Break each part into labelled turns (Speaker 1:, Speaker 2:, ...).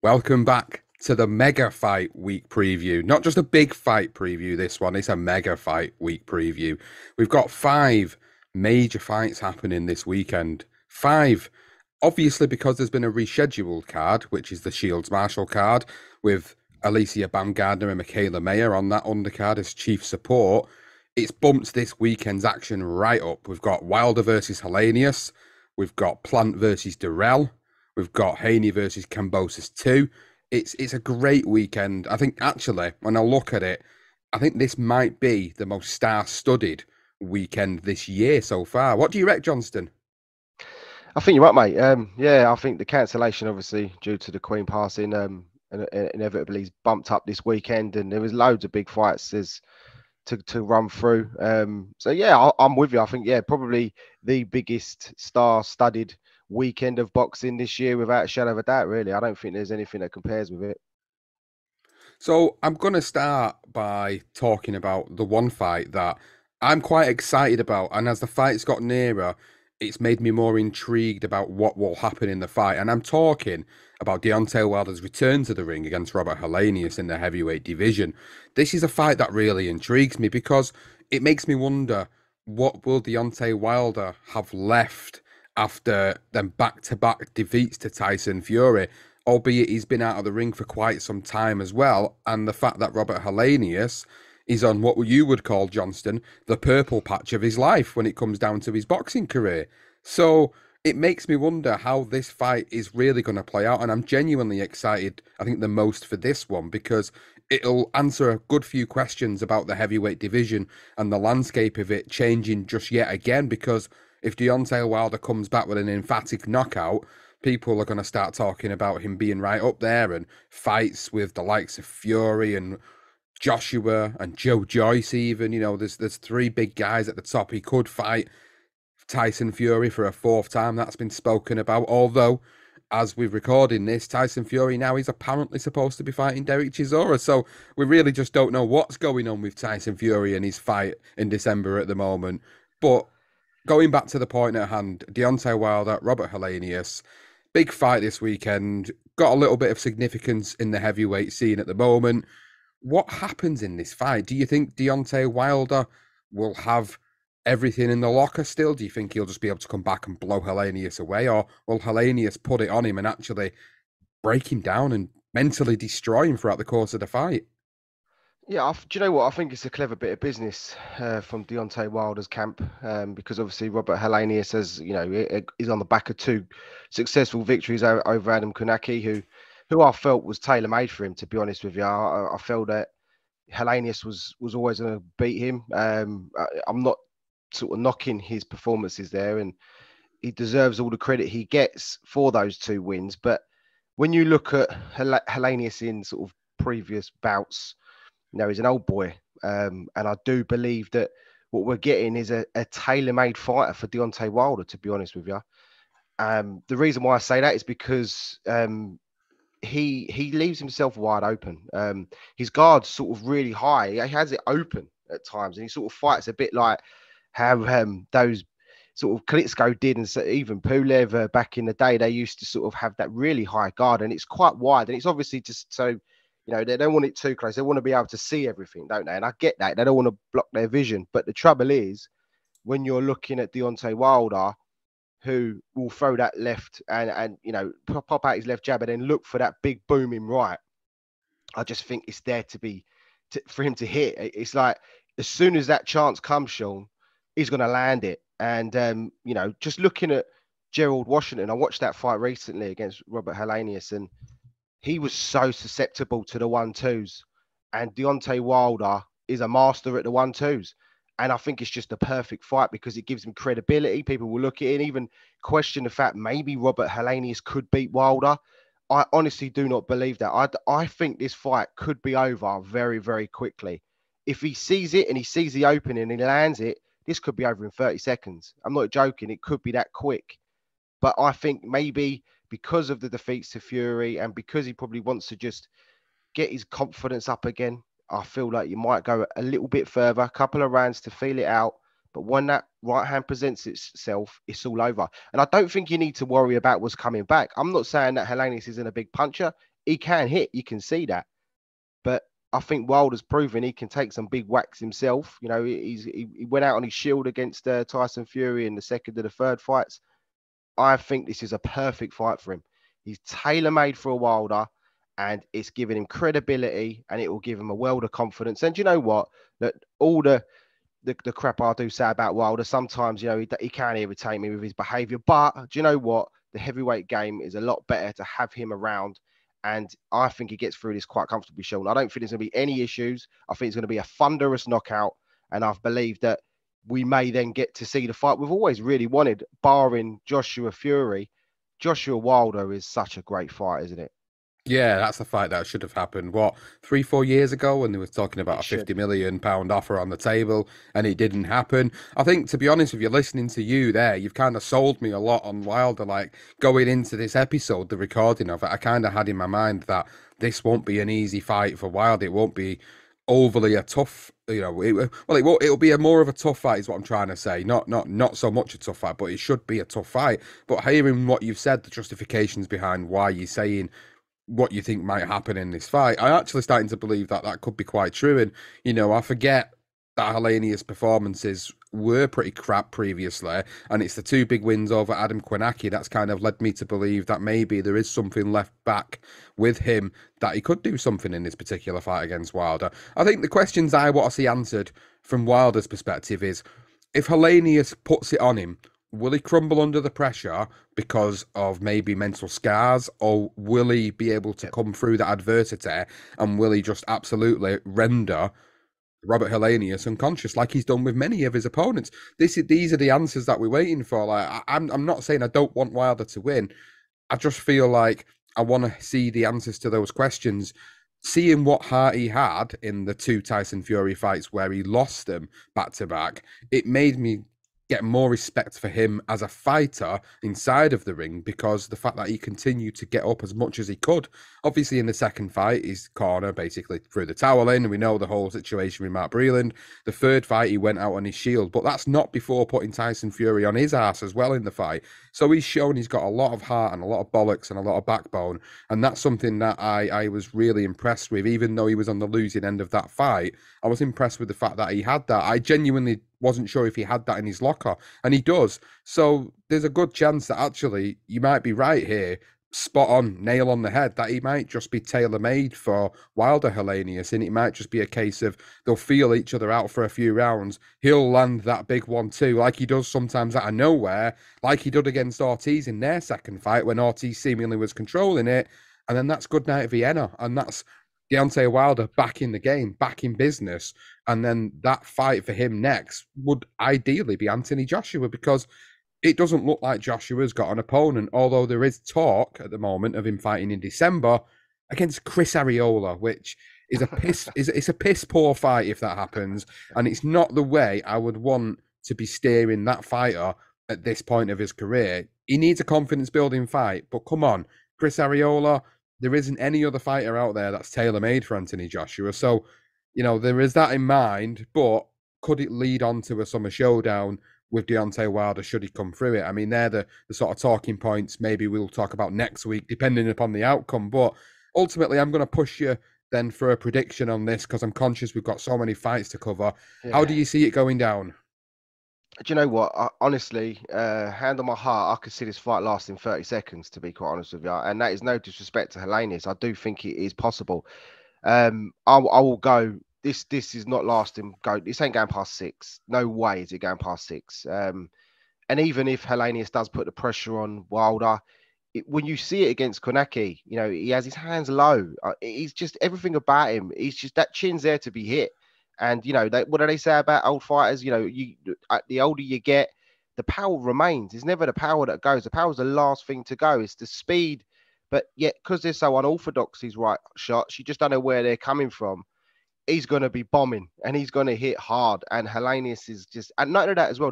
Speaker 1: Welcome back to the Mega Fight Week preview. Not just a big fight preview, this one, it's a Mega Fight Week preview. We've got five major fights happening this weekend. Five, obviously, because there's been a rescheduled card, which is the Shields Marshall card, with Alicia Baumgardner and Michaela Mayer on that undercard as chief support. It's bumped this weekend's action right up. We've got Wilder versus Helenius. We've got Plant versus Dirrell. We've got Haney versus Kambosos 2. It's a great weekend. I think actually, when I look at it, I think this might be the most star-studded weekend this year so far. What do you reckon, Johnston?
Speaker 2: I think you're right, mate. Yeah, I think the cancellation, obviously, due to the Queen passing, inevitably bumped up this weekend, and there was loads of big fights to run through. So yeah, I'm with you. I think probably the biggest star-studded weekend of boxing this year, without a shadow of a doubt. Really, I don't think there's anything that compares with it.
Speaker 1: So I'm going to start by talking about the one fight that I'm quite excited about. And as the fight's got nearer, it's made me more intrigued about what will happen in the fight. And I'm talking about Deontay Wilder's return to the ring against Robert Helenius in the heavyweight division. This is a fight that really intrigues me because it makes me wonder, what will Deontay Wilder have left after them back-to-back defeats to Tyson Fury? Albeit he's been out of the ring for quite some time as well. And the fact that Robert Helenius is on what you would call, Johnston, the purple patch of his life when it comes down to his boxing career. So it makes me wonder how this fight is really going to play out. And I'm genuinely excited, I think, the most for this one because it'll answer a good few questions about the heavyweight division and the landscape of it changing just yet again. Because if Deontay Wilder comes back with an emphatic knockout, people are going to start talking about him being right up there and fights with the likes of Fury and Joshua and Joe Joyce even. You know, there's three big guys at the top. He could fight Tyson Fury for a fourth time. That's been spoken about. Although, as we're recording this, Tyson Fury now is apparently supposed to be fighting Derek Chisora. So we really just don't know what's going on with Tyson Fury and his fight in December at the moment. But going back to the point at hand, Deontay Wilder, Robert Helenius, big fight this weekend. Got a little bit of significance in the heavyweight scene at the moment. What happens in this fight? Do you think Deontay Wilder will have everything in the locker still? Do you think he'll just be able to come back and blow Helenius away? Or will Helenius put it on him and actually break him down and mentally destroy him throughout the course of the fight?
Speaker 2: Yeah, do you know what? I think it's a clever bit of business from Deontay Wilder's camp, because obviously Robert Helenius is on the back of two successful victories over Adam Kunaki, who I felt was tailor made for him. To be honest with you, I felt that Helenius was always going to beat him. I'm not sort of knocking his performances there, and he deserves all the credit he gets for those two wins. But when you look at Helenius in sort of previous bouts, he's an old boy. And I do believe that what we're getting is a tailor-made fighter for Deontay Wilder, to be honest with you. The reason why I say that is because he leaves himself wide open. His guard's sort of really high. He has it open at times, and he sort of fights a bit like how those sort of Klitschko did, and so even Pulev back in the day, they used to sort of have that really high guard, and it's quite wide, and it's obviously just so, they don't want it too close. They want to be able to see everything, don't they? And I get that. They don't want to block their vision. But the trouble is, when you're looking at Deontay Wilder, who will throw that left and pop out his left jab and then look for that big booming right, I just think it's there for him to hit. It's like as soon as that chance comes, Sean, he's going to land it. And, just looking at Gerald Washington, I watched that fight recently against Robert Helenius, and he was so susceptible to the 1-2s. And Deontay Wilder is a master at the 1-2s. And I think it's just a perfect fight because it gives him credibility. People will look at it and even question the fact maybe Robert Helenius could beat Wilder. I honestly do not believe that. I think this fight could be over very, very quickly. If he sees it and he sees the opening and he lands it, this could be over in 30 seconds. I'm not joking. It could be that quick. But I think maybe because of the defeats to Fury and because he probably wants to just get his confidence up again, I feel like you might go a little bit further, a couple of rounds to feel it out. But when that right hand presents itself, it's all over. And I don't think you need to worry about what's coming back. I'm not saying that Helenius isn't a big puncher. he can hit. You can see that. But I think Wilder's proven he can take some big whacks himself. You know, he went out on his shield against Tyson Fury in the second and the third fights. I think this is a perfect fight for him. He's tailor-made for a Wilder, and it's giving him credibility, and it will give him a world of confidence. And you know what? That all the crap I do say about Wilder, sometimes, you know, he can irritate me with his behaviour. But do you know what? The heavyweight game is a lot better to have him around. And I think he gets through this quite comfortably, Sean. I don't think there's going to be any issues. I think it's going to be a thunderous knockout. And I believe that we may then get to see the fight we've always really wanted, barring Joshua Fury. Joshua Wilder is such a great fight, isn't it?
Speaker 1: Yeah, that's the fight that should have happened. What, 3, 4 years ago when they were talking about
Speaker 2: It
Speaker 1: a 50
Speaker 2: should.
Speaker 1: million pound offer on the table and it didn't happen. I think, to be honest, if you're listening to you there, you've kind of sold me a lot on Wilder. Like going into this episode, the recording of it, I kind of had in my mind that this won't be an easy fight for Wilder. It won't be overly a tough, well, it won't. It'll be a more of a tough fight, is what I'm trying to say. Not so much a tough fight, but it should be a tough fight. But hearing what you've said, the justifications behind why you're saying what you think might happen in this fight, I'm actually starting to believe that that could be quite true. And, I forget that Helenius' performances were pretty crap previously, and it's the two big wins over Adam Kwanaki that's kind of led me to believe that maybe there is something left back with him, that he could do something in this particular fight against Wilder. I think the questions I want to see answered from Wilder's perspective is, if Helenius puts it on him, will he crumble under the pressure because of maybe mental scars, or will he be able to come through that adversity, and will he just absolutely render Robert Helenius unconscious like he's done with many of his opponents? These are the answers that we're waiting for. Like, I'm not saying I don't want Wilder to win. I just feel like I want to see the answers to those questions. Seeing what heart he had in the two Tyson Fury fights where he lost them back to back, it made me get more respect for him as a fighter inside of the ring, because the fact that he continued to get up as much as he could. Obviously, in the second fight, his corner basically threw the towel in, and we know the whole situation with Mark Breland. The third fight, he went out on his shield, but that's not before putting Tyson Fury on his ass as well in the fight. So he's shown he's got a lot of heart and a lot of bollocks and a lot of backbone, and that's something that I was really impressed with. Even though he was on the losing end of that fight, I was impressed with the fact that he had that. I genuinely wasn't sure if he had that in his locker, and he does. So there's a good chance that actually you might be right here, spot on, nail on the head, that he might just be tailor-made for Wilder Helenius, and it might just be a case of they'll feel each other out for a few rounds. He'll land that big one too, like he does sometimes out of nowhere, like he did against Ortiz in their second fight when Ortiz seemingly was controlling it, and then that's good night Vienna, and that's Deontay Wilder back in the game, back in business. And then that fight for him next would ideally be Anthony Joshua, because it doesn't look like Joshua's got an opponent, although there is talk at the moment of him fighting in December against Chris Arreola, which is it's a piss poor fight if that happens. And it's not the way I would want to be steering that fighter at this point of his career. He needs a confidence building fight, but come on, Chris Arreola, there isn't any other fighter out there that's tailor-made for Anthony Joshua. So, there is that in mind, but could it lead on to a summer showdown with Deontay Wilder should he come through it? I mean, they're the sort of talking points maybe we'll talk about next week, depending upon the outcome. But ultimately, I'm going to push you then for a prediction on this, because I'm conscious we've got so many fights to cover.
Speaker 2: Yeah.
Speaker 1: How do you see it going down?
Speaker 2: Do you know what? Honestly, hand on my heart, I could see this fight lasting 30 seconds, to be quite honest with you. And that is no disrespect to Helenius. I do think it is possible. I will go. This is not lasting. This ain't going past 6. No way is it going past 6. And even if Helenius does put the pressure on Wilder, when you see it against Konaki, he has his hands low. He's just everything about him. He's just that chin's there to be hit. And what do they say about old fighters? The older you get, the power remains. It's never the power that goes. The power is the last thing to go. It's the speed. But yet, because they're so unorthodox, these right shots, you just don't know where they're coming from. He's going to be bombing, and he's going to hit hard. And Helenius is just, and not only that as well,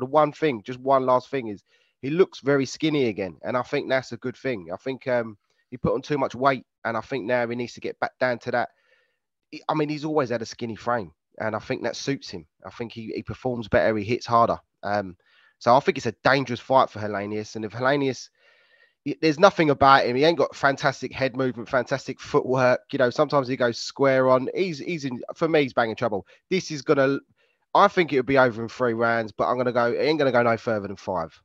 Speaker 2: just one last thing is he looks very skinny again. And I think that's a good thing. I think he put on too much weight, and I think now he needs to get back down to that. I mean, he's always had a skinny frame, and I think that suits him. I think he performs better, he hits harder. So I think it's a dangerous fight for Helenius. And if Helenius, there's nothing about him. He ain't got fantastic head movement, fantastic footwork. Sometimes he goes square on. He's in, for me, he's banging trouble. This is gonna, I think it'll be over in 3 rounds, but I'm gonna go. It ain't gonna go no further than 5.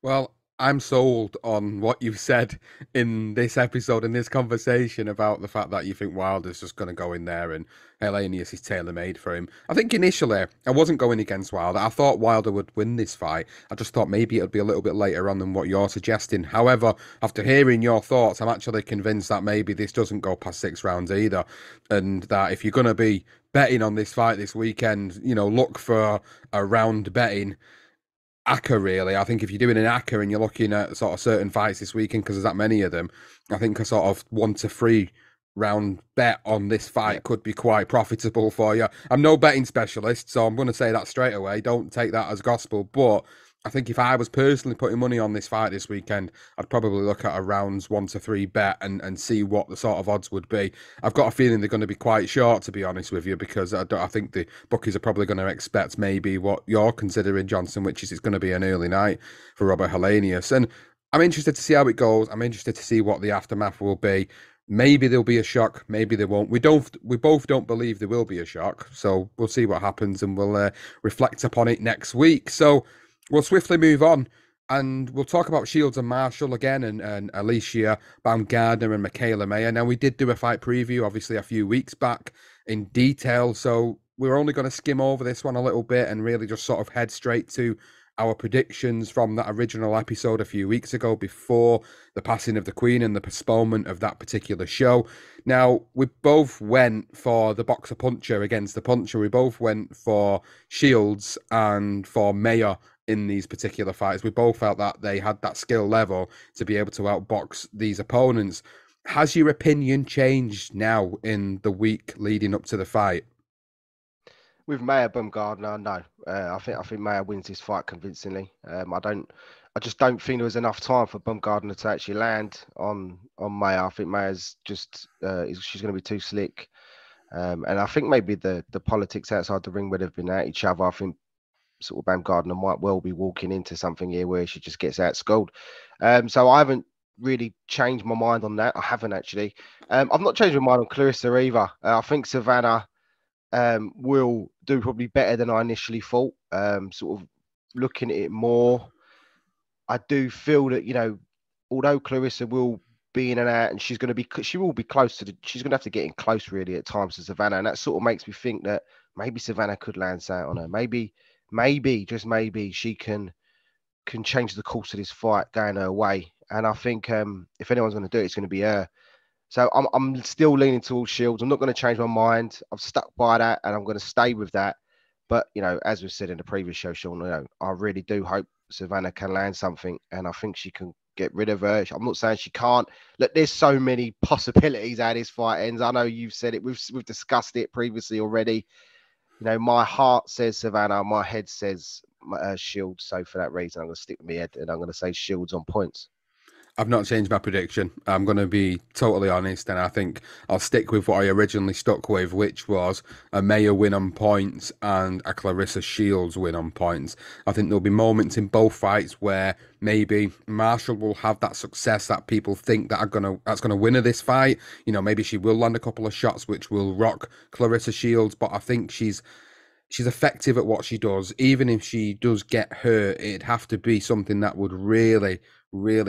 Speaker 1: Well, I'm sold on what you've said in this episode, in this conversation about the fact that you think Wilder's just going to go in there and Helenius is tailor-made for him. I think initially I wasn't going against Wilder. I thought Wilder would win this fight. I just thought maybe it would be a little bit later on than what you're suggesting. However, after hearing your thoughts, I'm actually convinced that maybe this doesn't go past 6 rounds either. And that if you're going to be betting on this fight this weekend, look for a round betting ACCA, really. I think if you're doing an ACCA and you're looking at sort of certain fights this weekend, because there's that many of them, I think a sort of 1 to 3 round bet on this fight could be quite profitable for you. I'm no betting specialist, so I'm going to say that straight away. Don't take that as gospel. But I think if I was personally putting money on this fight this weekend, I'd probably look at a rounds 1 to 3 bet and see what the sort of odds would be. I've got a feeling they're going to be quite short, to be honest with you, because I think the bookies are probably going to expect maybe what you're considering, Johnson, which is it's going to be an early night for Robert Helenius. And I'm interested to see how it goes. I'm interested to see what the aftermath will be. Maybe there'll be a shock. Maybe there won't. We both don't believe there will be a shock. So we'll see what happens, and we'll reflect upon it next week. So we'll swiftly move on, and we'll talk about Shields and Marshall again, and Alicia Baumgardner and Michaela Mayer. Now, we did do a fight preview, obviously, a few weeks back in detail, so we're only going to skim over this one a little bit and really just sort of head straight to our predictions from that original episode a few weeks ago before the passing of the Queen and the postponement of that particular show. Now, we both went for the boxer puncher against the puncher. We both went for Shields and for Mayer in these particular fights. We both felt that they had that skill level to be able to outbox these opponents. Has your opinion changed now in the week leading up to the fight?
Speaker 2: With Mayer Baumgardner, no. I think Mayer wins this fight convincingly. I just don't think there was enough time for Baumgardner to actually land on Mayer. I think Mayer's just she's going to be too slick, and I think maybe the politics outside the ring would have been at each other. I think sort of Baumgardner might well be walking into something here where she just gets outschooled. So I haven't really changed my mind on that. I haven't actually. I've not changed my mind on Claressa either. I think Savannah will do probably better than I initially thought. Sort of looking at it more, I do feel that, although Claressa will be in and out, and she will be close to she's going to have to get in close really at times to Savannah, and that sort of makes me think that maybe Savannah could land something on her. Maybe, just maybe, she can change the course of this fight going her way. And I think if anyone's going to do it, it's going to be her. So I'm still leaning towards Shields. I'm not going to change my mind. I've stuck by that, and I'm going to stay with that. But as we said in the previous show, Sean, I really do hope Savannah can land something, and I think she can get rid of her. I'm not saying she can't. Look, there's so many possibilities how this fight ends. I know you've said it. We've discussed it previously already. My heart says Savannah. My head says Shields. So for that reason, I'm going to stick with my head, and I'm going to say Shields on points.
Speaker 1: I've not changed my prediction. I'm going to be totally honest, and I think I'll stick with what I originally stuck with, which was a Mayer win on points and a Claressa Shields win on points. I think there'll be moments in both fights where maybe Marshall will have that success that people think that's gonna win her this fight. Maybe she will land a couple of shots which will rock Claressa Shields, but I think she's effective at what she does. Even if she does get hurt, it'd have to be something that would really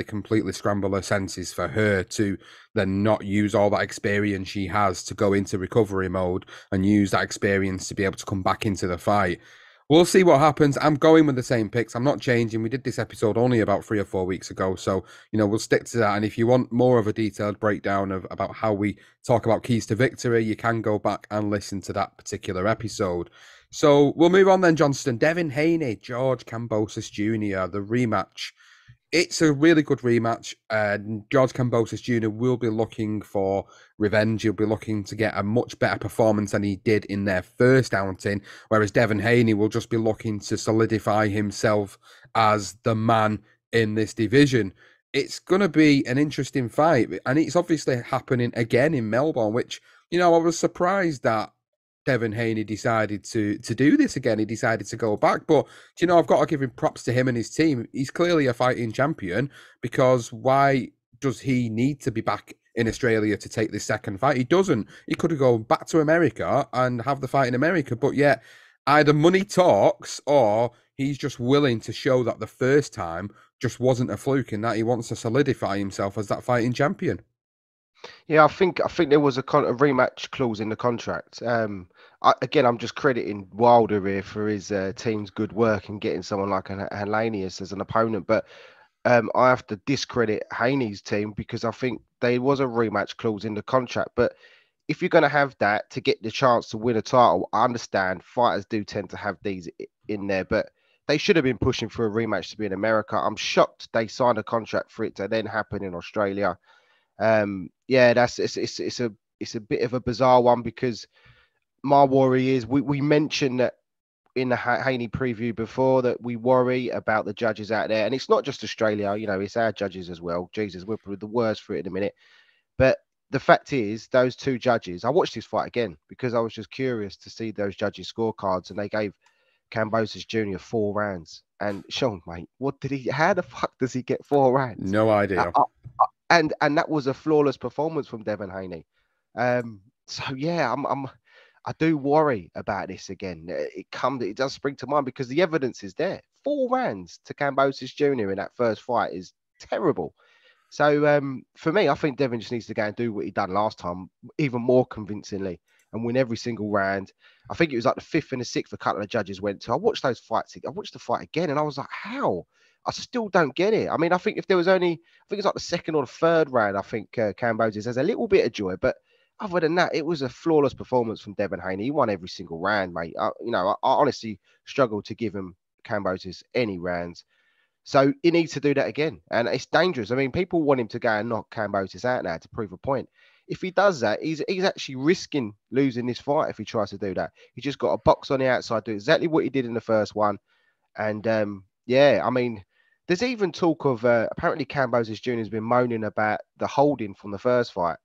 Speaker 1: completely scramble her senses for her to then not use all that experience she has to go into recovery mode and use that experience to be able to come back into the fight. We'll see what happens. I'm going with the same picks. I'm not changing. We did this episode only about 3 or 4 weeks ago, so we'll stick to that. And if you want more of a detailed breakdown about how we talk about keys to victory, you can go back and listen to that particular episode. So we'll move on then, Johnston. Devin Haney, George Kambosos Jr., the rematch. It's a really good rematch, and George Kambosos Jr. will be looking for revenge. He'll be looking to get a much better performance than he did in their first outing, whereas Devin Haney will just be looking to solidify himself as the man in this division. It's going to be an interesting fight, and it's obviously happening again in Melbourne, which, I was surprised that Devin Haney decided to do this again. He decided to go back. But do you know, I've got to give him props to him and his team. He's clearly a fighting champion, because why does he need to be back in Australia to take this second fight? He doesn't. He could have gone back to America and have the fight in America. But yet, either money talks, or he's just willing to show that the first time just wasn't a fluke, and that he wants to solidify himself as that fighting champion.
Speaker 2: Yeah, I think there was a rematch clause in the contract. Again, I'm just crediting Wilder here for his team's good work in getting someone like an Helenius as an opponent, but I have to discredit Haney's team because I think there was a rematch clause in the contract. But if you're going to have that to get the chance to win a title, I understand fighters do tend to have these in there, but they should have been pushing for a rematch to be in America. I'm shocked they signed a contract for it to then happen in Australia. Yeah, it's a bit of a bizarre one because my worry is we mentioned that in the Haney preview before that we worry about the judges out there, and it's not just Australia, you know, it's our judges as well. Jesus, we're probably the worst for it in a minute. But the fact is, those two judges, I watched this fight again because I was just curious to see those judges' scorecards, and they gave Kambosos Jr. 4 rounds. And Sean, mate, what did he? How the fuck does he get 4 rounds?
Speaker 1: No idea.
Speaker 2: And that was a flawless performance from Devin Haney. So yeah, I do worry about this again. It does spring to mind because the evidence is there. 4 rounds to Kambosos Jr. in that first fight is terrible. So for me, I think Devin just needs to go and do what he done last time, even more convincingly, and win every single round. I think it was like the fifth and the sixth a couple of judges went to. I watched those fights. I watched the fight again, and I was like, how? I still don't get it. I mean, I think if there was only, I think it's like the second or the third round, I think Kambosos has a little bit of joy, but other than that, it was a flawless performance from Devin Haney. He won every single round, mate. I honestly struggled to give him Kambosos any rounds. So he needs to do that again. And it's dangerous. I mean, people want him to go and knock Kambosos out now to prove a point. If he does that, he's actually risking losing this fight if he tries to do that. He just got a box on the outside, do exactly what he did in the first one. And yeah, I mean, there's even talk of apparently Kambosos Jr. has been moaning about the holding from the first fight.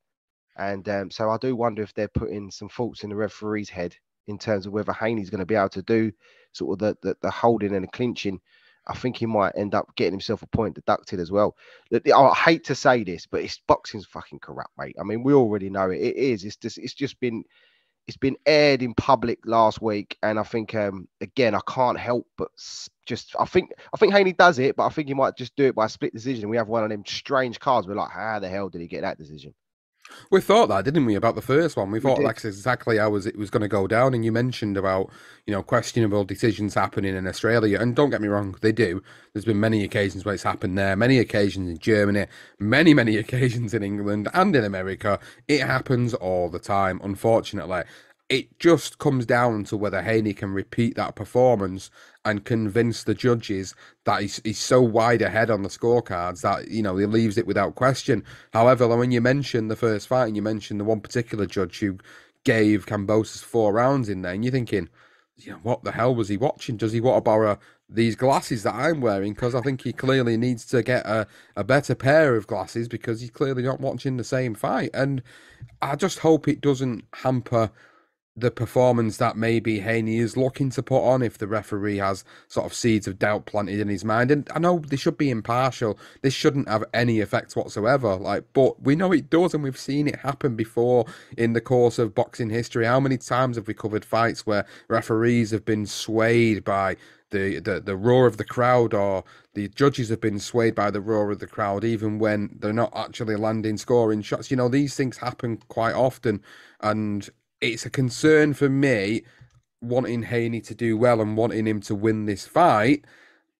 Speaker 2: And so I do wonder if they're putting some thoughts in the referee's head in terms of whether Haney's going to be able to do sort of the holding and the clinching. I think he might end up getting himself a point deducted as well. I hate to say this, but boxing's fucking corrupt, mate. I mean, we already know it. It is. It's been aired in public last week, and I think again I can't help but just I think Haney does it, but I think he might just do it by a split decision. We have one of them strange cards. We're like, how the hell did he get that decision?
Speaker 1: We thought that, didn't we, about the first one? We thought
Speaker 2: did.
Speaker 1: that's exactly how it was going to go down. And you mentioned about, questionable decisions happening in Australia. And don't get me wrong, they do. There's been many occasions where it's happened there, many occasions in Germany, many occasions in England and in America. It happens all the time, unfortunately. It just comes down to whether Haney can repeat that performance and convince the judges that he's so wide ahead on the scorecards that, he leaves it without question. However, when you mention the first fight and you mention the one particular judge who gave Kambosos 4 rounds in there, and you're thinking, what the hell was he watching? Does he want to borrow these glasses that I'm wearing? Because I think he clearly needs to get a better pair of glasses because he's clearly not watching the same fight. And I just hope it doesn't hamper the performance that maybe Haney is looking to put on if the referee has sort of seeds of doubt planted in his mind. And I know they should be impartial. This shouldn't have any effect whatsoever. But we know it does, and we've seen it happen before in the course of boxing history. How many times have we covered fights where referees have been swayed by the roar of the crowd, or the judges have been swayed by the roar of the crowd, even when they're not actually landing scoring shots? These things happen quite often, and it's a concern for me, wanting Haney to do well and wanting him to win this fight.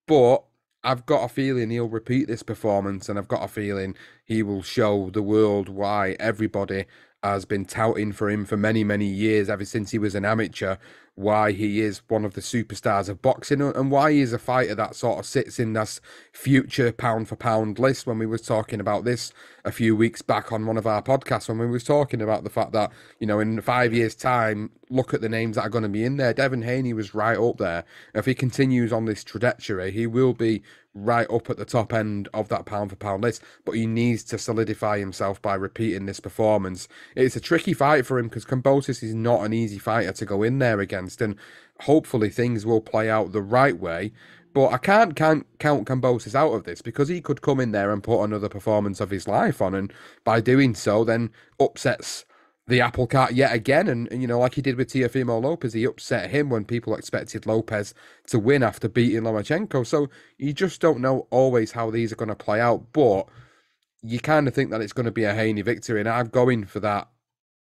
Speaker 1: But I've got a feeling he'll repeat this performance, and I've got a feeling he will show the world why everybody has been touting for him for many years, ever since he was an amateur, why he is one of the superstars of boxing and why he is a fighter that sort of sits in this future pound for pound list. When we was talking about this a few weeks back on one of our podcasts, when we was talking about the fact that, you know, in 5 years' time, look at the names that are going to be in there. Devin Haney was right up there. If he continues on this trajectory, he will be right up at the top end of that pound for pound list, but he needs to solidify himself by repeating this performance. It's a tricky fight for him because Kambosos is not an easy fighter to go in there against, and hopefully things will play out the right way. But I can't count Kambosos out of this because he could come in there and put another performance of his life on, and by doing so, then upsets the apple cart yet again. And you know, like he did with Teofimo Lopez, he upset him when people expected Lopez to win after beating Lomachenko. So you just don't know always how these are going to play out, but you kind of think that it's going to be a Haney victory, and I'm going for that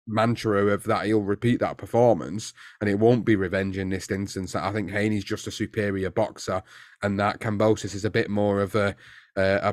Speaker 1: mantra of that he'll repeat that performance and it won't be revenge in this instance. I think Haney's just a superior boxer, and that Kambosos is a bit more of a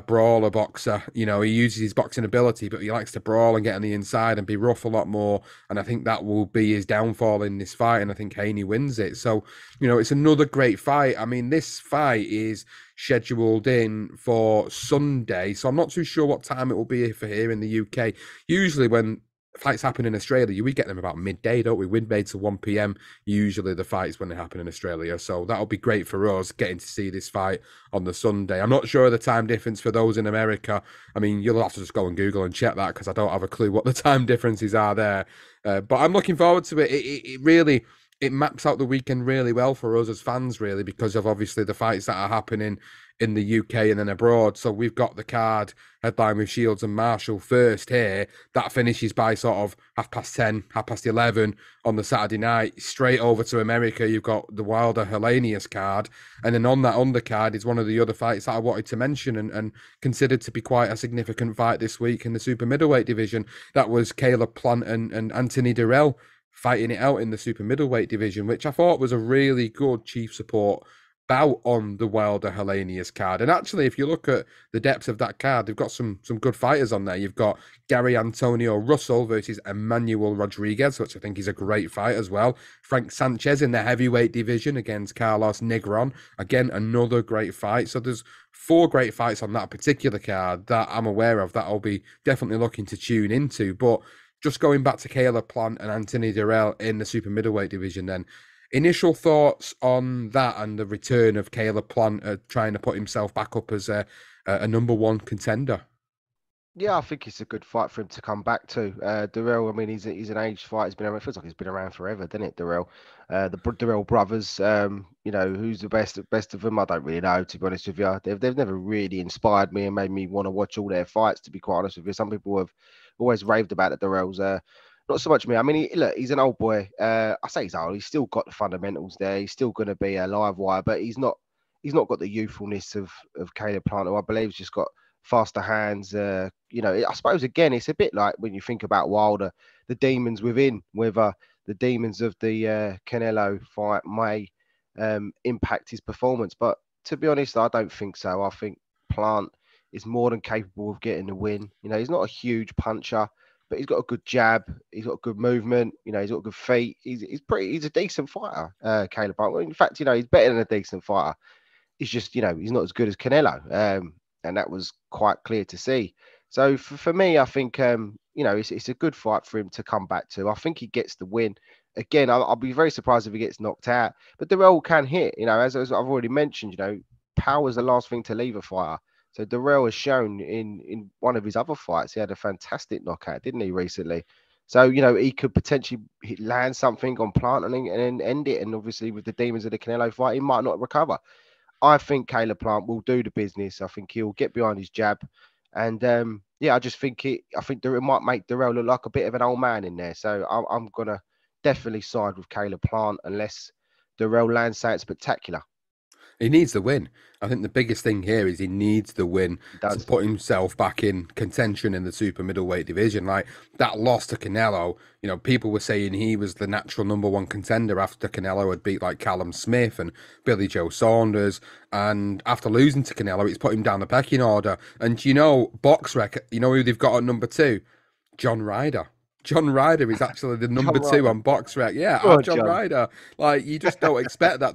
Speaker 1: brawler boxer. You know, he uses his boxing ability, but he likes to brawl and get on the inside and be rough a lot more. And I think that will be his downfall in this fight. And I think Haney wins it. So, you know, it's another great fight. I mean, this fight is scheduled in for Sunday, so I'm not too sure what time it will be for here in the UK. Usually when fights happen in Australia, we get them about midday, don't we? Midday to 1 p.m. Usually the fights when they happen in Australia. So that'll be great for us getting to see this fight on the Sunday. I'm not sure of the time difference for those in America. I mean, you'll have to just go and Google and check that because I don't have a clue what the time differences are there. But I'm looking forward to it. It really it maps out the weekend really well for us as fans, really, because of obviously the fights that are happening in the UK and then abroad. So we've got the card headline with Shields and Marshall first here. That finishes by sort of 10:30, 11:30 on the Saturday night. Straight over to America, you've got the Wilder Helenius card. And then on that undercard is one of the other fights that I wanted to mention and considered to be quite a significant fight this week in the super middleweight division. That was Caleb Plant and Anthony Dirrell fighting it out in the super middleweight division, which I thought was a really good chief support bout on the Wilder Helenius card. And actually, if you look at the depth of that card, they've got some good fighters on there. You've got Gary Antonio Russell versus Emmanuel Rodriguez, which I think is a great fight as well. Frank Sanchez in the heavyweight division against Carlos Negron. Again, another great fight. So there's 4 great fights on that particular card that I'm aware of that I'll be definitely looking to tune into. But just going back to Caleb Plant and Anthony Dirrell in the super middleweight division then, initial thoughts on that and the return of Caleb Plant trying to put himself back up as a number 1 contender?
Speaker 2: Yeah, I think it's a good fight for him to come back to. Dirrell, I mean, he's an aged fight. He's been around. It feels like he's been around forever, doesn't it, Dirrell? The Dirrell brothers. You know, who's the best of them? I don't really know, to be honest with you. They've never really inspired me and made me want to watch all their fights. To be quite honest with you, some people have always raved about the Dirrells. Not so much me. I mean, look, he's an old boy. I say he's old. He's still got the fundamentals there. He's still going to be a live wire, but he's not got the youthfulness of Caleb Plant, who I believe has just got faster hands. You know, I suppose again, it's a bit like when you think about Wilder, the demons within, whether the demons of the Canelo fight may impact his performance. But to be honest, I don't think so. I think Plant is more than capable of getting the win. You know, he's not a huge puncher, but he's got a good jab. He's got good movement. You know, he's got good feet. He's a decent fighter, Caleb Plant. In fact, you know, he's better than a decent fighter. He's just, you know, he's not as good as Canelo. And that was quite clear to see. So for me, I think, you know, it's a good fight for him to come back to. I think he gets the win. Again, I'll be very surprised if he gets knocked out. But Dirrell can hit, you know, as I've already mentioned, you know, power is the last thing to leave a fighter. So Dirrell has shown in one of his other fights, he had a fantastic knockout, didn't he, recently? So, you know, he could potentially land something on Plant and end it. And obviously with the demons of the Canelo fight, he might not recover. I think Caleb Plant will do the business. I think he'll get behind his jab. And yeah, I just think it might make Dirrell look like a bit of an old man in there. So I'm going to definitely side with Caleb Plant unless Dirrell lands something spectacular.
Speaker 1: He needs the win. I think the biggest thing here is he needs the win to put himself back in contention in the super middleweight division. Like that loss to Canelo, you know, people were saying he was the natural number 1 contender after Canelo had beat like Callum Smith and Billy Joe Saunders. And after losing to Canelo, it's put him down the pecking order. And you know, BoxRec, you know who they've got at number 2? John Ryder. John Ryder is actually the
Speaker 2: John
Speaker 1: number two
Speaker 2: Ryder.
Speaker 1: on BoxRec. Yeah,
Speaker 2: Go
Speaker 1: have
Speaker 2: on,
Speaker 1: John
Speaker 2: John.
Speaker 1: Ryder. Like you just don't expect that.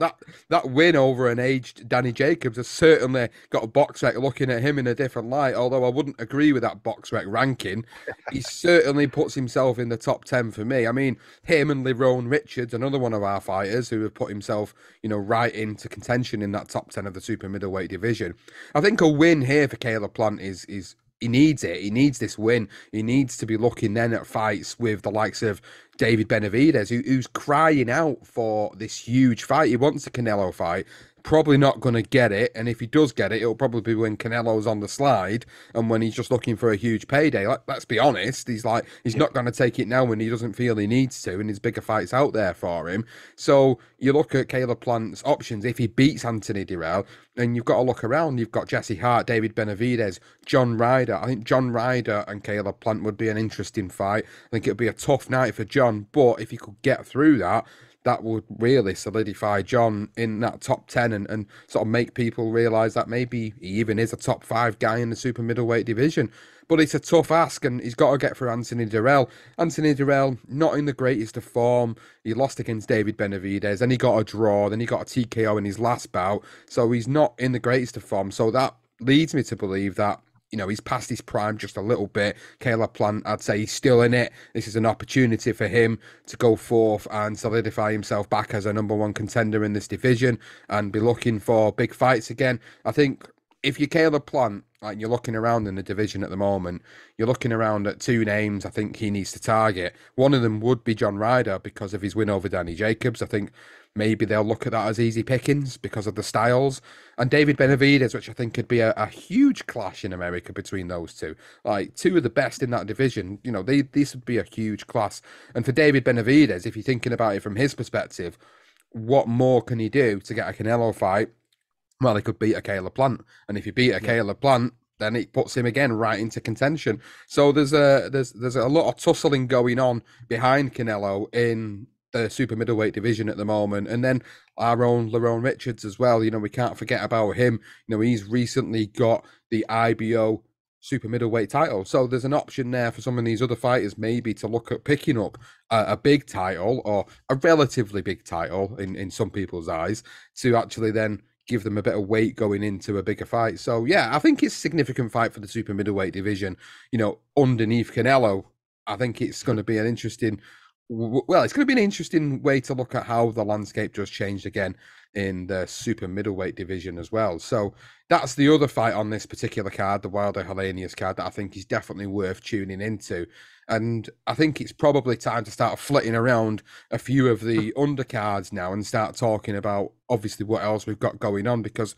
Speaker 1: That win over an aged Danny Jacobs has certainly got a BoxRec looking at him in a different light. Although I wouldn't agree with that BoxRec ranking, he certainly puts himself in the top 10 for me. I mean, him and Lerone Richards, another one of our fighters who have put himself, right into contention in that top 10 of the super middleweight division. I think a win here for Caleb Plant is he needs it. He needs this win. He needs to be looking then at fights with the likes of David Benavidez, who's crying out for this huge fight. He wants a Canelo fight. Probably not going to get it. And if he does get it, it'll probably be when Canelo's on the slide and when he's just looking for a huge payday. Let's be honest. He's
Speaker 2: Yeah.
Speaker 1: not going to take it now when he doesn't feel he needs to, and there's bigger fights out there for him. So you look at Caleb Plant's options. If he beats Anthony Dirrell, then you've got to look around. You've got Jesse Hart, David Benavidez, John Ryder. I think John Ryder and Caleb Plant would be an interesting fight. I think it would be a tough night for John, but if he could get through that, that would really solidify John in that top 10 and sort of make people realise that maybe he even is a top 5 guy in the super middleweight division. But it's a tough ask, and he's got to get through Anthony Dirrell. Anthony Dirrell, not in the greatest of form. He lost against David Benavidez, then he got a draw, then he got a TKO in his last bout. So he's not in the greatest of form. So that leads me to believe that he's past his prime just a little bit. Caleb Plant, I'd say he's still in it. This is an opportunity for him to go forth and solidify himself back as a number one contender in this division and be looking for big fights again. I think if you're Caleb Plant, like you're looking around in the division at the moment, you're looking around at two names I think he needs to target. One of them would be John Ryder because of his win over Danny Jacobs. I think maybe they'll look at that as easy pickings because of the styles. And David Benavidez, which I think could be a huge clash in America between those two. Like two of the best in that division. This would be a huge class. And for David Benavidez, if you're thinking about it from his perspective, what more can he do to get a Canelo fight? Well, he could beat a Caleb Plant. And if you beat a Caleb Plant, then it puts him again right into contention. So there's a lot of tussling going on behind Canelo in the super middleweight division at the moment. And then our own Lerone Richards as well. We can't forget about him. He's recently got the IBO super middleweight title. So there's an option there for some of these other fighters maybe to look at picking up a big title or a relatively big title in some people's eyes to actually then give them a bit of weight going into a bigger fight. So yeah, I think it's a significant fight for the super middleweight division. Underneath Canelo, I think it's going to be an interesting. Well, it's going to be an interesting way to look at how the landscape just changed again in the super middleweight division as well. So that's the other fight on this particular card, the Wilder Helenius card, that I think is definitely worth tuning into. And I think it's probably time to start flitting around a few of the undercards now and start talking about obviously what else we've got going on, because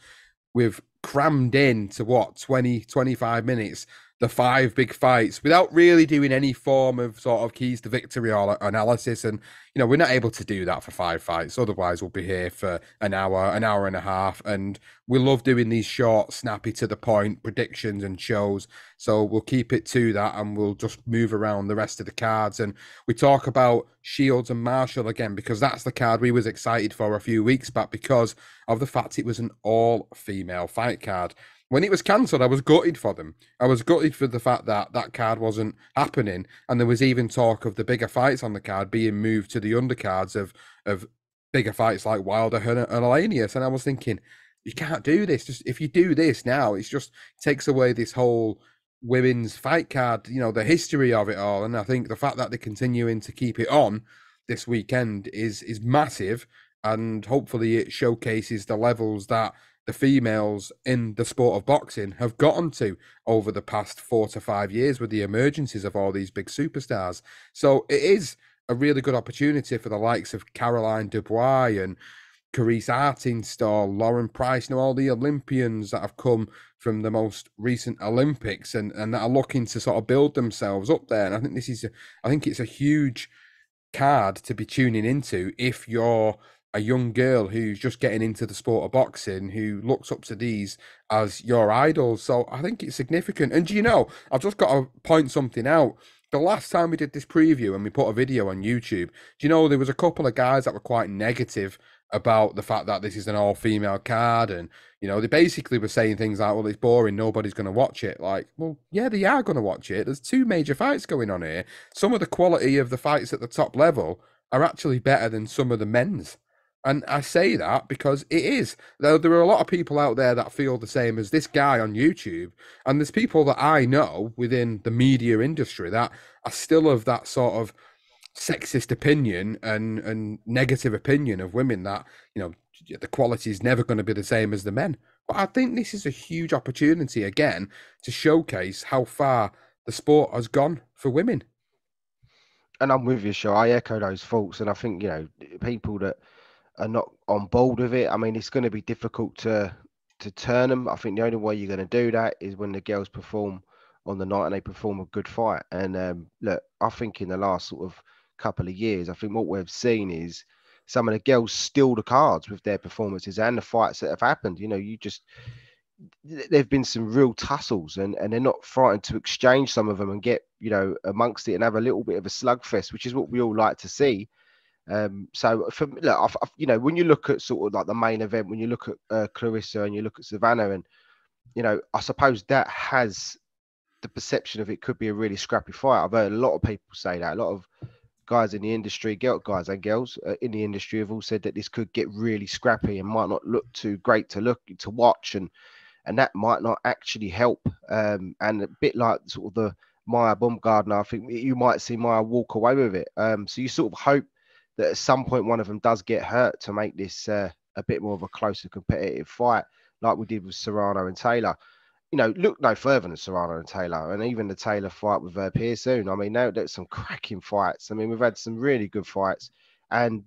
Speaker 1: we've crammed in to 25 minutes the 5 big fights without really doing any form of sort of keys to victory or analysis. And, we're not able to do that for 5 fights. Otherwise, we'll be here for an hour and a half. And we love doing these short, snappy, to the point predictions and shows. So we'll keep it to that and we'll just move around the rest of the cards. And we talk about Shields and Marshall again, because that's the card we was excited for a few weeks back because of the fact it was an all-female fight card. When it was cancelled, I was gutted for them. I was gutted for the fact that that card wasn't happening, and there was even talk of the bigger fights on the card being moved to the undercards of bigger fights like Wilder and Helenius. And I was thinking, you can't do this. Just if you do this now, it takes away this whole women's fight card, the history of it all. And I think the fact that they're continuing to keep it on this weekend is massive, and hopefully it showcases the levels that the females in the sport of boxing have gotten to over the past 4 to 5 years with the emergences of all these big superstars. So it is a really good opportunity for the likes of Caroline Dubois and Carice Artingstall, Lauren Price, all the Olympians that have come from the most recent Olympics and that are looking to sort of build themselves up there. And I think I think it's a huge card to be tuning into if you're a young girl who's just getting into the sport of boxing, who looks up to these as your idols. So I think it's significant. And I've just got to point something out. The last time we did this preview and we put a video on YouTube, there was a couple of guys that were quite negative about the fact that this is an all-female card, and they basically were saying things like, "Well, it's boring. Nobody's going to watch it." Like, well, yeah, they are going to watch it. There's two major fights going on here. Some of the quality of the fights at the top level are actually better than some of the men's. And I say that because it is. There are a lot of people out there that feel the same as this guy on YouTube. And there's people that I know within the media industry that are still of that sort of sexist opinion and negative opinion of women, that the quality is never going to be the same as the men. But I think this is a huge opportunity again to showcase how far the sport has gone for women.
Speaker 2: And I'm with you, Shaw. I echo those thoughts, and I think people that are not on board with it. I mean, it's going to be difficult to turn them. I think the only way you're going to do that is when the girls perform on the night and they perform a good fight. And look, I think in the last sort of couple of years, I think what we've seen is some of the girls steal the cards with their performances and the fights that have happened. There've been some real tussles, and they're not frightened to exchange some of them and get amongst it and have a little bit of a slugfest, which is what we all like to see. So for look, when you look at sort of like the main event, when you look at Claressa and you look at Savannah, and I suppose that has the perception of it could be a really scrappy fight. I've heard a lot of people say that. A lot of guys in the industry, guys and girls in the industry, have all said that this could get really scrappy and might not look too great to watch, and that might not actually help. And a bit like sort of the Maya Baumgardner, I think you might see Maya walk away with it. So you sort of hope that at some point one of them does get hurt to make this a bit more of a closer competitive fight, like we did with Serrano and Taylor. Look no further than Serrano and Taylor, and even the Taylor fight with Pearson. I mean, there's some cracking fights. I mean, we've had some really good fights, and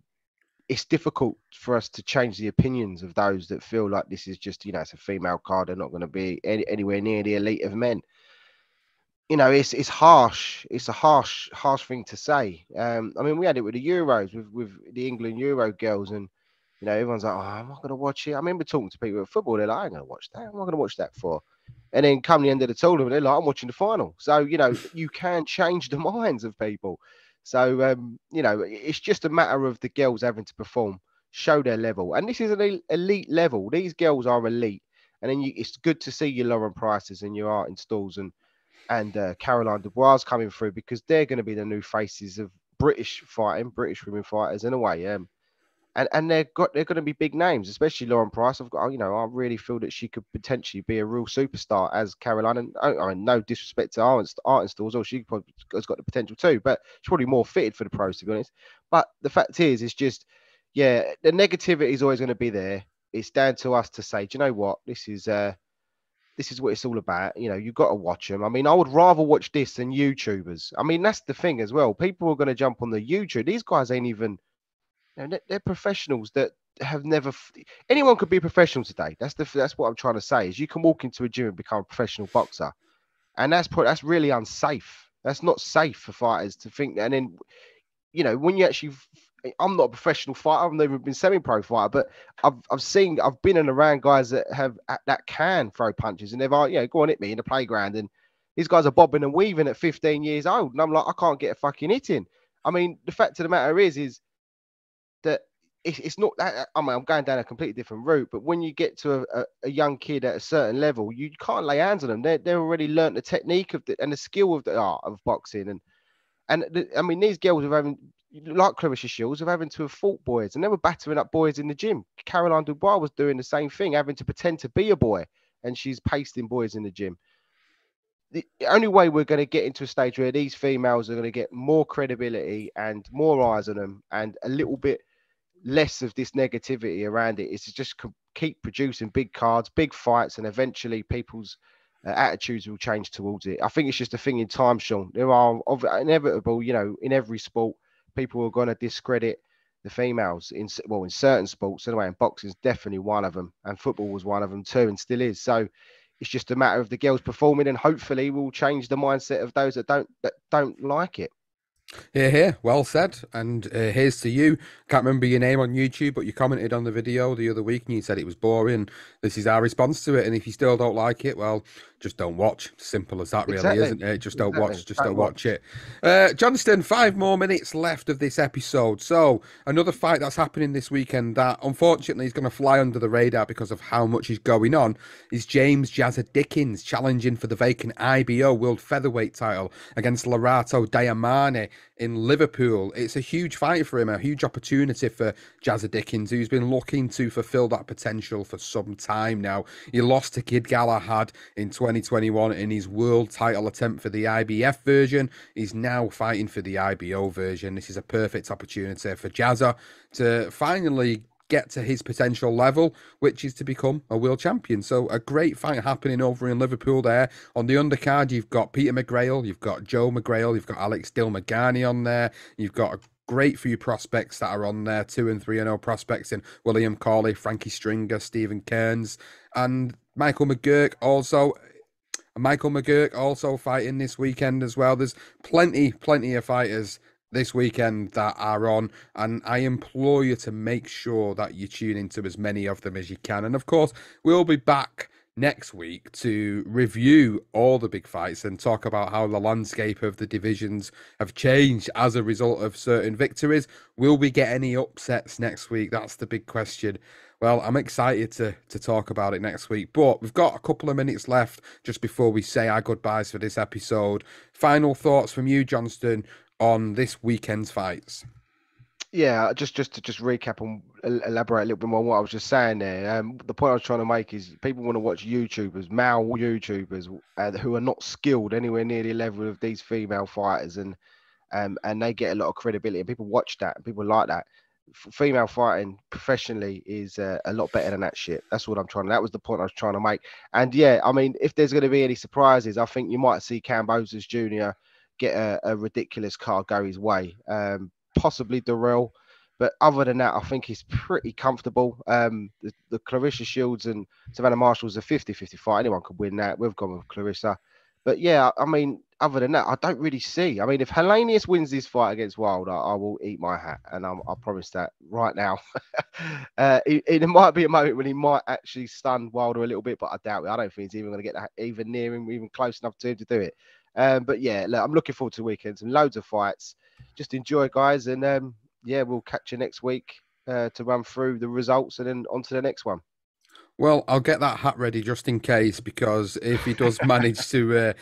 Speaker 2: it's difficult for us to change the opinions of those that feel like this is just, it's a female card. They're not going to be anywhere near the elite of men. It's harsh. It's a harsh thing to say. I mean, we had it with the Euros, with the England Euro girls, and everyone's like, "Oh, I'm not going to watch it." I remember talking to people at football. They're like, "I ain't going to watch that. I'm not going to watch that for." And then come the end of the tournament, they're like, "I'm watching the final." So you can change the minds of people. So it's just a matter of the girls having to perform, show their level, and this is an elite level. These girls are elite, and then it's good to see your Lauren Prices and your Art in Stalls and Caroline Dubois coming through, because they're going to be the new faces of British women fighters in a way. And they're going to be big names, especially Lauren Price. I really feel that she could potentially be a real superstar as Caroline. And I mean, no disrespect to Art and Stalls, or she probably has got the potential too, but she's probably more fitted for the pros, to be honest. But the fact is, it's just, the negativity is always going to be there. It's down to us to say, do you know what, this is what it's all about. You've got to watch them. I mean, I would rather watch this than YouTubers. I mean, that's the thing as well. People are going to jump on the YouTube. These guys ain't even, they're professionals that have never. Anyone could be a professional today. That's what I'm trying to say. Is you can walk into a gym and become a professional boxer, and that's really unsafe. That's not safe for fighters to think. And then, when you actually, I'm not a professional fighter. I've never been semi-pro fighter, but I've been in around guys that can throw punches, and they've go on, hit me in the playground, and these guys are bobbing and weaving at 15 years old, and I'm like, I can't get a fucking hit in. I mean, the fact of the matter is that it's not that. I mean, I'm going down a completely different route, but when you get to a young kid at a certain level, you can't lay hands on them. They're already learnt the technique and the skill of the art of boxing, I mean, these girls are having, like Claressa Shields, are having to have fought boys, and they were battering up boys in the gym. Caroline Dubois was doing the same thing, having to pretend to be a boy, and she's pasting boys in the gym. The only way we're going to get into a stage where these females are going to get more credibility and more eyes on them, and a little bit less of this negativity around it, is to just keep producing big cards, big fights, and eventually people's attitudes will change towards it. I think it's just a thing in time, Sean. There are inevitable, in every sport, people are going to discredit the females in certain sports anyway, and boxing is definitely one of them, and football was one of them too, and still is. So it's just a matter of the girls performing, and hopefully we'll change the mindset of those that don't like it.
Speaker 1: Here. Well said. And here's to you. Can't remember your name on YouTube, but you commented on the video the other week and you said it was boring. This is our response to it. And if you still don't like it, well, just don't watch. Simple as that, really,
Speaker 2: Exactly.
Speaker 1: isn't it? Just don't
Speaker 2: Exactly.
Speaker 1: watch. Just
Speaker 2: Don't
Speaker 1: don't watch
Speaker 2: watch.
Speaker 1: it. Johnston, 5 more minutes left of this episode. So another fight that's happening this weekend that unfortunately is going to fly under the radar because of how much is going on is James Jazza Dickens challenging for the vacant IBO World Featherweight title against Larato Diamane in Liverpool. It's a huge fight for him, a huge opportunity for Jazza Dickens, who's been looking to fulfill that potential for some time now. He lost to Kid Galahad in 2021 in his world title attempt for the IBF version. He's now fighting for the IBO version. This is a perfect opportunity for Jazza to finally get to his potential level, which is to become a world champion. So a great fight happening over in Liverpool there. On the undercard, you've got Peter McGrail, you've got Joe McGrail, you've got Alex Dilmagani on there, you've got a great few prospects that are on there, 2 and 3-0 prospects in William Corley, Frankie Stringer, Stephen Kearns, and Michael McGurk also. Michael McGurk also fighting this weekend as well. There's plenty of fighters this weekend that are on, and I implore you to make sure that you tune into as many of them as you can. And of course, we'll be back next week to review all the big fights and talk about how the landscape of the divisions have changed as a result of certain victories. Will we get any upsets next week? That's the big question. Well, I'm excited to talk about it next week, but we've got a couple of minutes left just before we say our goodbyes for this episode. Final thoughts from you, Johnston, on this weekend's fights.
Speaker 2: Yeah, just to recap and elaborate a little bit more on what I was just saying there. The point I was trying to make is people want to watch YouTubers, male YouTubers, who are not skilled anywhere near the level of these female fighters, and they get a lot of credibility. And people watch that, and people like that. Female fighting professionally is a lot better than that shit. That's what I'm trying. That was the point I was trying to make. And yeah, I mean, if there's going to be any surprises, I think you might see Kambosos Jr. get a ridiculous card go his way. Possibly Dirrell. But other than that, I think he's pretty comfortable. The Claressa Shields and Savannah Marshall's a 50-50 fight. Anyone could win that. We've gone with Claressa. But yeah, I mean, other than that, I don't really see. I mean, if Helenius wins this fight against Wilder, I will eat my hat. And I promise that right now. It might be a moment when he might actually stun Wilder a little bit, but I doubt it. I don't think he's even going to get that even near him, even close enough to him to do it. But yeah, look, I'm looking forward to weekends and loads of fights. Just enjoy, guys. And yeah, we'll catch you next week to run through the results and then on to the next one.
Speaker 1: Well, I'll get that hat ready just in case, because if he does manage to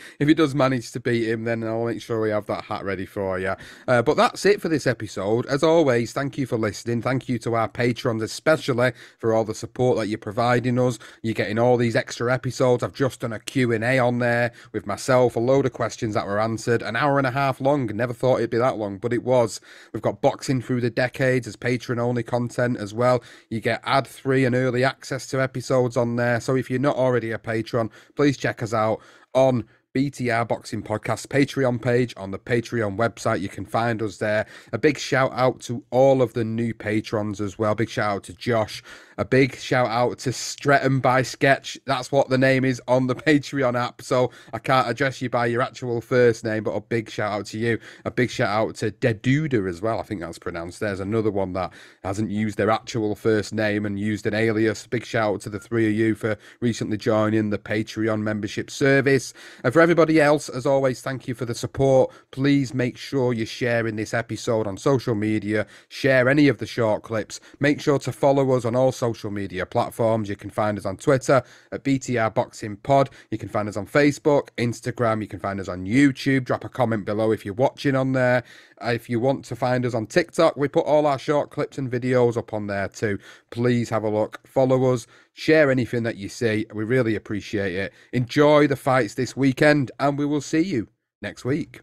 Speaker 1: beat him, then I'll make sure we have that hat ready for you. But that's it for this episode. As always, thank you for listening. Thank you to our patrons, especially for all the support that you're providing us. You're getting all these extra episodes. I've just done a Q&A on there with myself, a load of questions that were answered, an hour and a half long. Never thought it'd be that long, but it was. We've got boxing through the decades as patron-only content as well. You get ad-free and early access to episodes on there. So if you're not already a patron, please check us out on BTR Boxing Podcast Patreon page on the Patreon website. You can find us there. A big shout out to all of the new patrons as well. Big shout out to Josh. A big shout out to Stretton by Sketch. That's what the name is on the Patreon app. So I can't address you by your actual first name, but a big shout out to you. A big shout out to Deduda as well. I think that's pronounced. There's another one that hasn't used their actual first name and used an alias. Big shout out to the three of you for recently joining the Patreon membership service. And for everybody else, as always, thank you for the support. Please make sure you're sharing this episode on social media. Share any of the short clips. Make sure to follow us on all social media platforms. You can find us on Twitter at BTR Boxing Pod. You can find us on Facebook, Instagram. You can find us on YouTube. Drop a comment below if you're watching on there. If you want to find us on TikTok, we put all our short clips and videos up on there too. Please have a look. Follow us. Share anything that you see. We really appreciate it. Enjoy the fights this weekend, and we will see you next week.